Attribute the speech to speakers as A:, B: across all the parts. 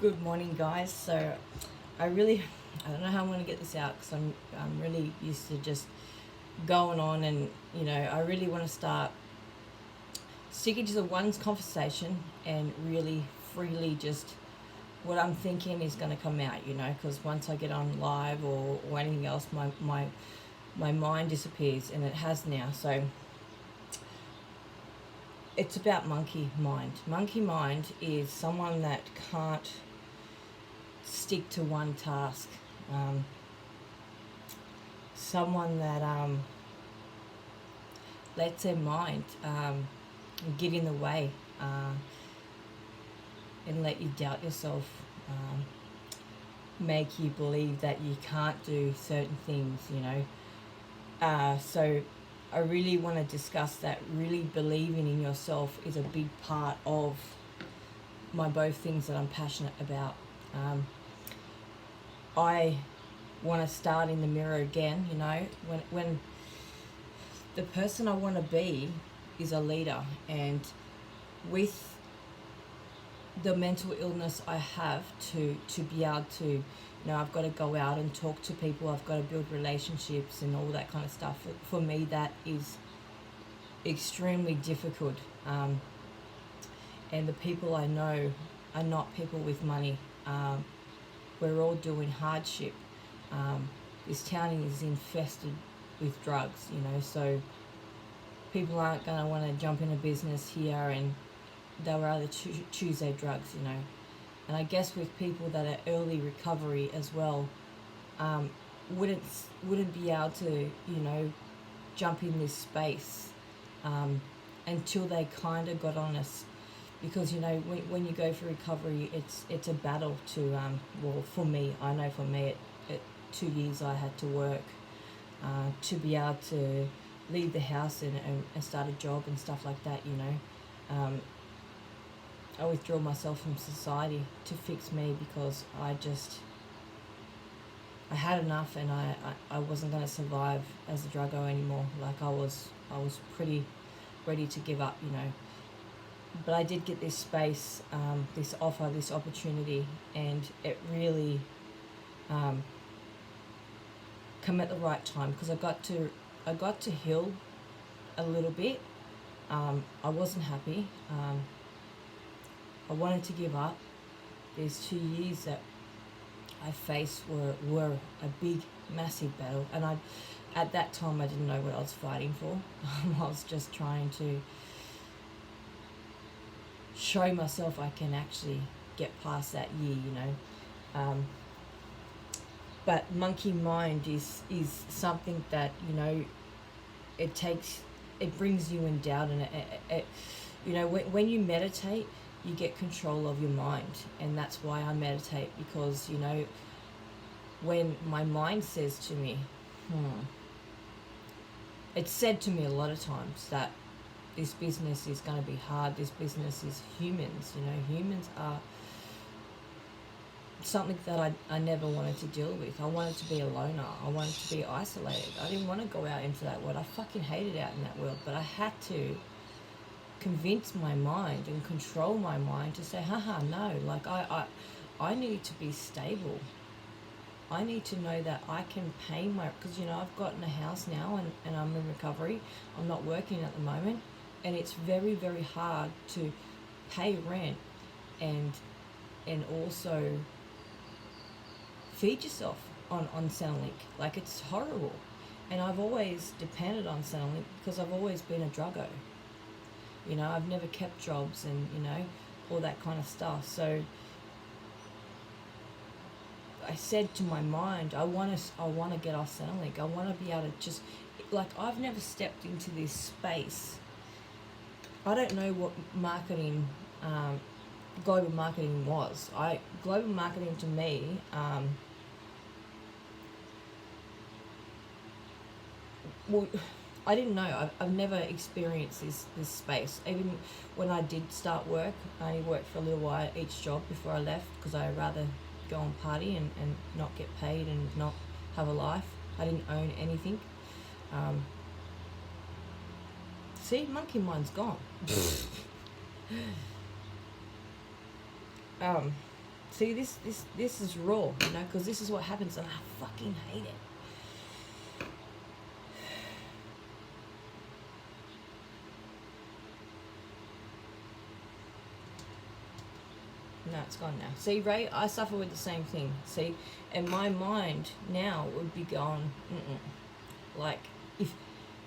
A: Good morning, guys. So, I don't know how I'm going to get this out because I'm really used to just going on, and I really want to start sticking to the one conversation and really freely just what I'm thinking is going to come out. Because once I get on live or anything else, my mind disappears, and it has now. So, it's about monkey mind. Monkey mind is someone that can't stick to one task. Someone that lets their mind get in the way and let you doubt yourself, make you believe that you can't do certain things. So I really want to discuss that. Really believing in yourself is a big part of both things that I'm passionate about. I want to start in the mirror again. When the person I want to be is a leader, and with the mental illness I have, to be able to, I've got to go out and talk to people, I've got to build relationships and all that kind of stuff. For me, that is extremely difficult. And the people I know are not people with money. We're all doing hardship. This town is infested with drugs, so people aren't going to want to jump in a business here, and they'll rather choose their drugs. And I guess with people that are early recovery as well, wouldn't be able to, jump in this space until they kind of got honest. Because when you go for recovery, it's a battle to well, for me, I know for me, it 2 years I had to work to be able to leave the house and start a job and stuff like that. I withdraw myself from society to fix me, because I had enough, and I wasn't going to survive as a druggo anymore. Like I was pretty ready to give up. But I did get this space, this offer, this opportunity, and it really come at the right time, because I got to heal a little bit. I wasn't happy. I wanted to give up. These 2 years that I faced were a big, massive battle, and at that time I didn't know what I was fighting for. I was just trying to show myself I can actually get past that year. But monkey mind is something that it brings you in doubt, and when you meditate, you get control of your mind. And that's why I meditate, because when my mind says to me, it's said to me a lot of times that this business is going to be hard, this business is humans. Humans are something that I never wanted to deal with. I wanted to be a loner. I wanted to be isolated. I didn't want to go out into that world. I fucking hated out in that world. But I had to convince my mind and control my mind to say, haha, no. Like I need to be stable. I need to know that I can pay because I've gotten a house now, and I'm in recovery. I'm not working at the moment, and it's very, very hard to pay rent and also feed yourself on Centrelink. Like, it's horrible. And I've always depended on Centrelink because I've always been a druggo. I've never kept jobs and, all that kind of stuff. So I said to my mind, I want to get off Centrelink. I want to be able to just, like, I've never stepped into this space. I don't know what marketing, global marketing was. Global marketing to me, well, I didn't know. I've never experienced this space. Even when I did start work, I only worked for a little while at each job before I left, because I'd rather go and party and not get paid and not have a life. I didn't own anything. See, monkey mind's gone. See, this is raw, you know, because this is what happens, and I fucking hate it. No, it's gone now. See, Ray, I suffer with the same thing. See, and my mind now would be going, like,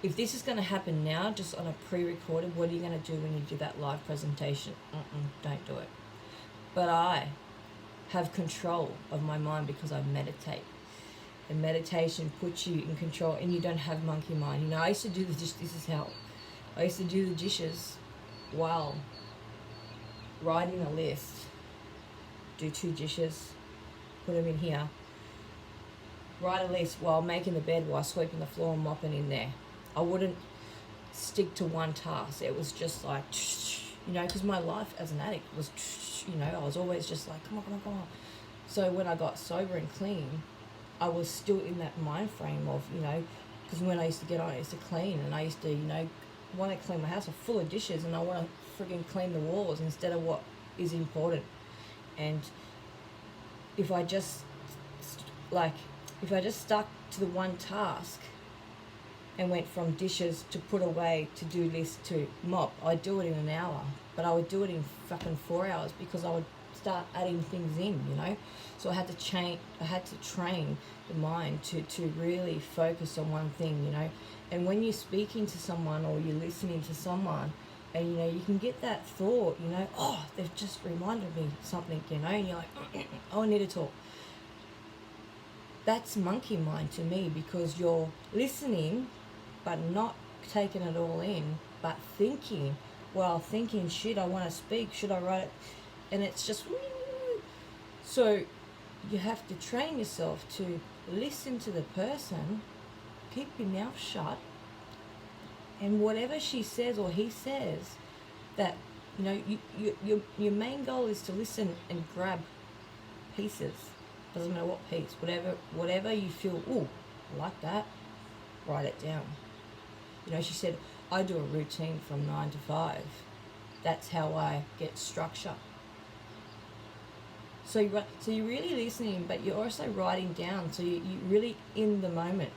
A: if this is going to happen now, just on a pre-recorded, what are you going to do when you do that live presentation? Don't do it. But I have control of my mind because I meditate. And meditation puts you in control, and you don't have monkey mind. You know, I used to do the dishes. This is how I used to do the dishes while writing a list. Do 2 dishes, put them in here. Write a list while making the bed, while sweeping the floor and mopping in there. I wouldn't stick to one task. It was just like, you know, because my life as an addict was, you know, I was always just like, come on. So when I got sober and clean, I was still in that mind frame of, you know, because when I used to get on, I used to clean, and I used to, you know, want to clean my house full of dishes, and I want to frigging clean the walls instead of what is important. And if I just stuck to the one task and went from dishes to put away to do list to mop, I'd do it in an hour, but I would do it in fucking 4 hours because I would start adding things in, you know. So I had to train the mind to really focus on one thing, you know. And when you're speaking to someone or you're listening to someone, and, you know, you can get that thought, you know, oh, they've just reminded me something, you know, and you're like, oh, I need to talk. That's monkey mind to me, because you're listening but not taking it all in, but thinking, shit, I want to speak, should I write it? And it's just, so you have to train yourself to listen to the person, keep your mouth shut, and whatever she says or he says, that, you know, your main goal is to listen and grab pieces. Doesn't matter what piece, whatever you feel, ooh, I like that, write it down. You know, she said, I do a routine from 9 to 5. That's how I get structure. So you're really listening, but you're also writing down, so you're really in the moment.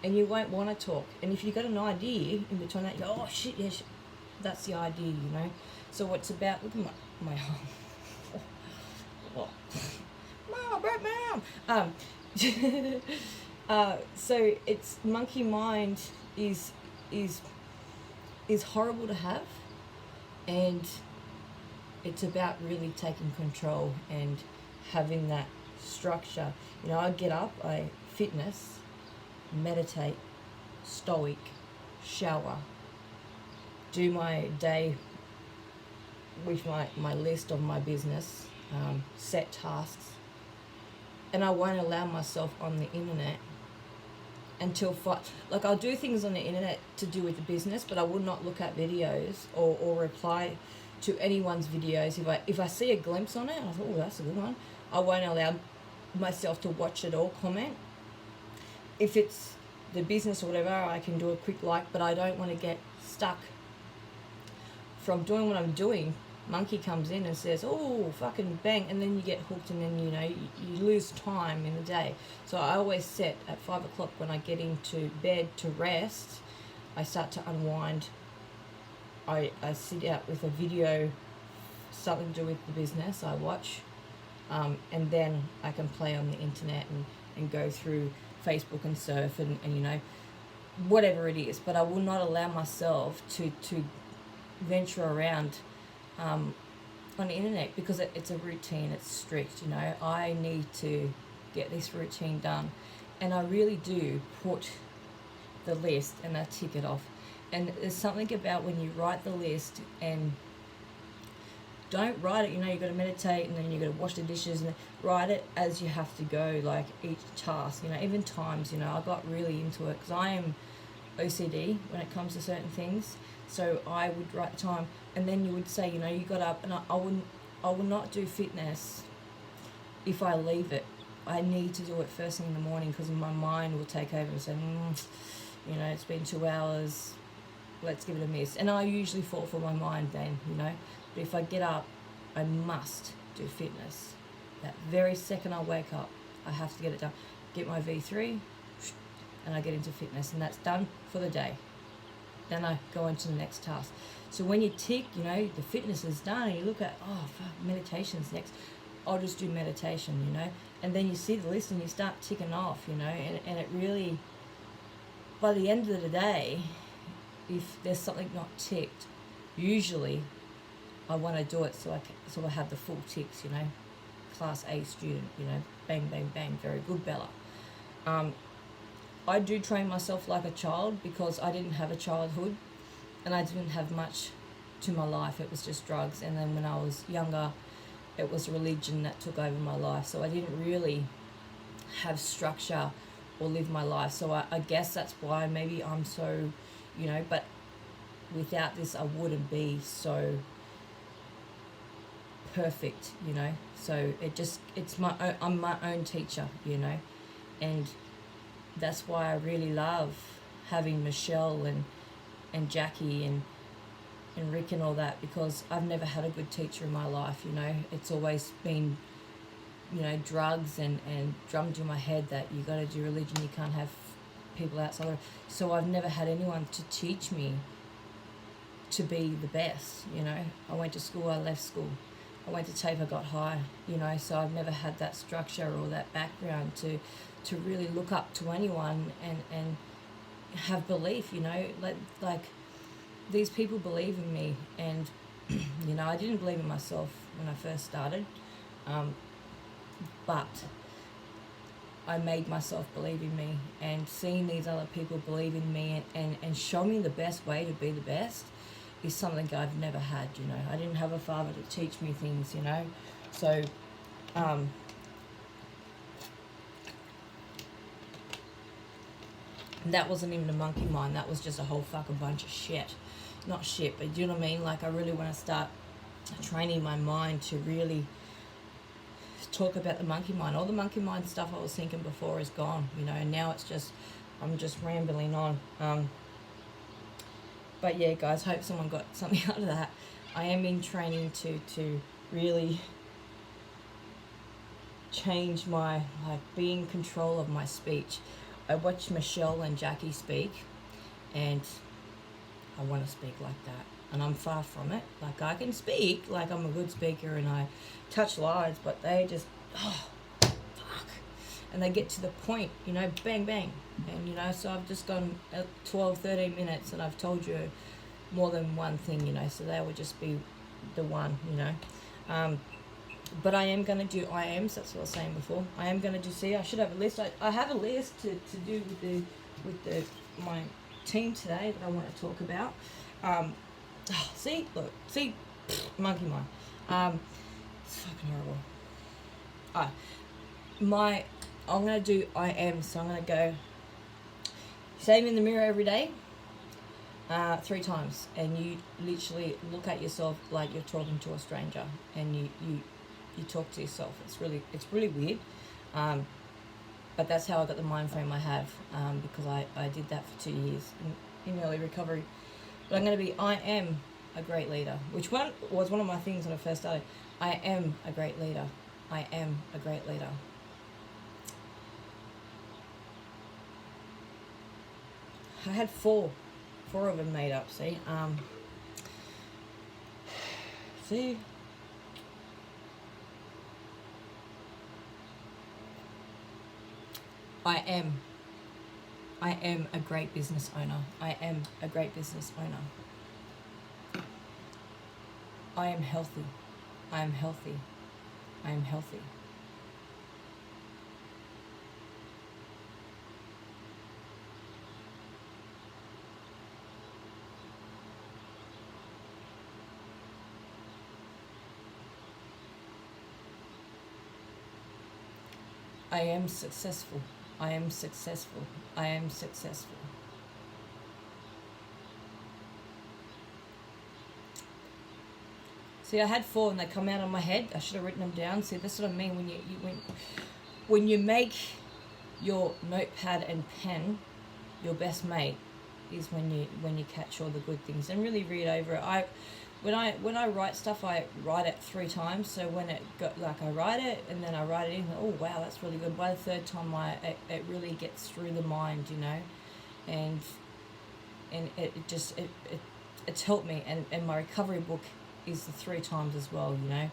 A: And you won't want to talk. And if you've got an idea in between that, you go, oh shit, yeah, that's the idea, you know. So what's about, look at my oh. Mom. So it's monkey mind is horrible to have, and it's about really taking control and having that structure. You know, I get up, I fitness, meditate, stoic, shower, do my day with my list of my business, set tasks, and I won't allow myself on the internet until like, I'll do things on the internet to do with the business, but I will not look at videos or reply to anyone's videos. If I see a glimpse on it, I thought, oh, that's a good one, I won't allow myself to watch it or comment. If it's the business or whatever, I can do a quick like, but I don't want to get stuck from doing what I'm doing. Monkey comes in and says, oh, fucking bang, and then you get hooked, and then, you know, you lose time in the day. So I always set at 5 o'clock when I get into bed to rest. I start to unwind. I sit out with a video, something to do with the business I watch, and then I can play on the internet and go through Facebook and surf and you know, whatever it is. But I will not allow myself to venture around on the internet, because it's a routine, it's strict, you know. I need to get this routine done, and I really do put the list and I tick it off. And there's something about when you write the list and don't write it, you know, you've got to meditate and then you've got to wash the dishes, and write it as you have to go, like each task, you know, even times, you know. I got really into it because I am OCD when it comes to certain things. So I would write the time, and then you would say, you know, you got up, and I will not do fitness if I leave it. I need to do it first thing in the morning, because my mind will take over and say, you know, it's been 2 hours, let's give it a miss. And I usually fall for my mind then, you know. But if I get up, I must do fitness. That very second I wake up, I have to get it done. Get my V3, and I get into fitness, and that's done for the day. Then I go into the next task. So when you tick, you know, the fitness is done, and you look at, oh, fuck, meditation's next. I'll just do meditation, you know. And then you see the list and you start ticking off, you know, and it really, by the end of the day, if there's something not ticked, usually I want to do it so I have the full ticks, you know. Class A student, you know, bang, bang, bang, very good, Bella. I do train myself like a child because I didn't have a childhood and I didn't have much to my life. It was just drugs. And then when I was younger, it was religion that took over my life. So I didn't really have structure or live my life. So I guess that's why maybe I'm so, you know, but without this, I wouldn't be so perfect, you know. So I'm my own teacher, you know, and that's why I really love having Michelle and Jackie and Rick and all that, because I've never had a good teacher in my life, you know. It's always been, you know, drugs and drummed in my head that you got to do religion, you can't have people outside of. So I've never had anyone to teach me to be the best, you know. I went to school, I left school. I went to TAFE, I got high, you know, so I've never had that structure or that background to really look up to anyone and have belief, you know. Like these people believe in me, and you know, I didn't believe in myself when I first started, but I made myself believe in me, and seeing these other people believe in me and show me the best way to be the best is something I've never had, you know. I didn't have a father to teach me things, you know. So that wasn't even a monkey mind, that was just a whole fucking bunch of shit. Not shit, but do you know what I mean? Like, I really want to start training my mind to really talk about the monkey mind. All the monkey mind stuff I was thinking before is gone, you know, and now it's just, I'm just rambling on. But yeah, guys, hope someone got something out of that. I am in training to really change my, like, be in control of my speech. I watch Michelle and Jackie speak, and I want to speak like that, and I'm far from it. Like, I can speak, like I'm a good speaker and I touch lives, but they just, oh, fuck. And they get to the point, you know, bang, bang. And, you know, so I've just gone 12, 13 minutes and I've told you more than one thing, you know, so that would just be the one, you know. But I am going to do IMs, that's what I was saying before. I am going to do, see, I should have a list. I have a list to do with my team today that I want to talk about. See, look, see, monkey mind. It's fucking horrible. I'm going to do IMs, so I'm going to go, say them in the mirror every day, 3 times, and you literally look at yourself like you're talking to a stranger, and you talk to yourself. It's really weird, but that's how I got the mind frame I have, because I did that for 2 years in early recovery. But I'm going to be, I am a great leader, which was one of my things when I first started. I am a great leader. I am a great leader. I had four of them made up, see? See? I am a great business owner. I am a great business owner. I am healthy. I am healthy. I am healthy. I am successful. I am successful. I am successful. See, I had 4 and they come out of my head. I should have written them down. See, that's what I mean when you make your notepad and pen your best mate is when you catch all the good things and really read over it. when I write stuff, I write it 3 times. So when it got like I write it and then I write it in, oh wow, that's really good. By the third time, it really gets through the mind, you know, and it's helped me. And my recovery book is the 3 times as well, you know.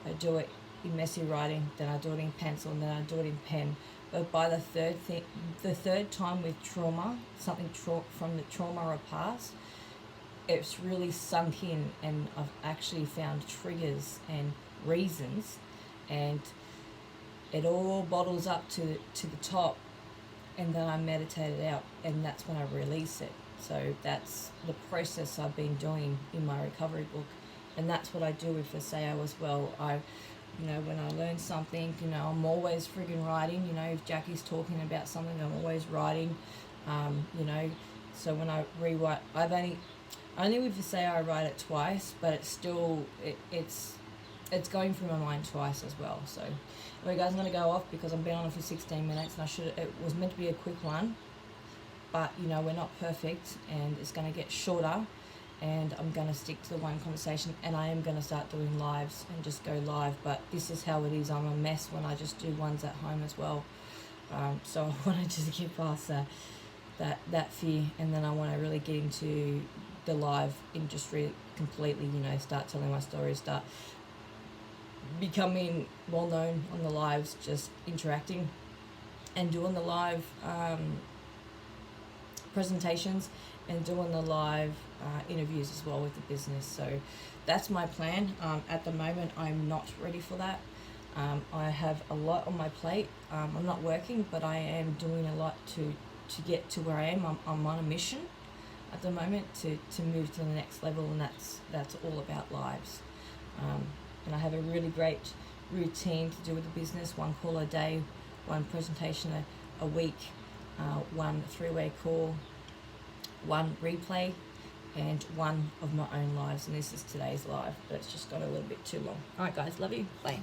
A: I do it in messy writing, then I do it in pencil, and then I do it in pen. But by the third time with trauma, something from the trauma or past, it's really sunk in, and I've actually found triggers and reasons, and it all bottles up to the top, and then I meditate it out, and that's when I release it. So that's the process I've been doing in my recovery book, and that's what I do with the SAO as well. You know, when I learn something, you know, I'm always friggin' writing. You know, if Jackie's talking about something, I'm always writing. You know, so when I rewrite, I've only with the SAO I write it twice, but it's still it's going through my mind twice as well. So, anyway, guys, I'm gonna go off because I've been on it for 16 minutes, and it was meant to be a quick one, but you know, we're not perfect, and it's gonna get shorter. And I'm going to stick to the one conversation, and I am going to start doing lives and just go live, but this is how it is. I'm a mess when I just do ones at home as well. So I want to just get past that fear, and then I want to really get into the live industry completely, you know, start telling my stories, start becoming well known on the lives, just interacting and doing the live presentations and doing the live interviews as well with the business. So that's my plan. At the moment, I'm not ready for that. I have a lot on my plate. I'm not working, but I am doing a lot to get to where I am. I'm on a mission at the moment to move to the next level, and that's all about lives. And I have a really great routine to do with the business: 1 call a day, 1 presentation a week, 1 3-way call, 1 replay, and 1 of my own lives. And this is today's live, but it's just got a little bit too long. All right, guys, love you. Bye.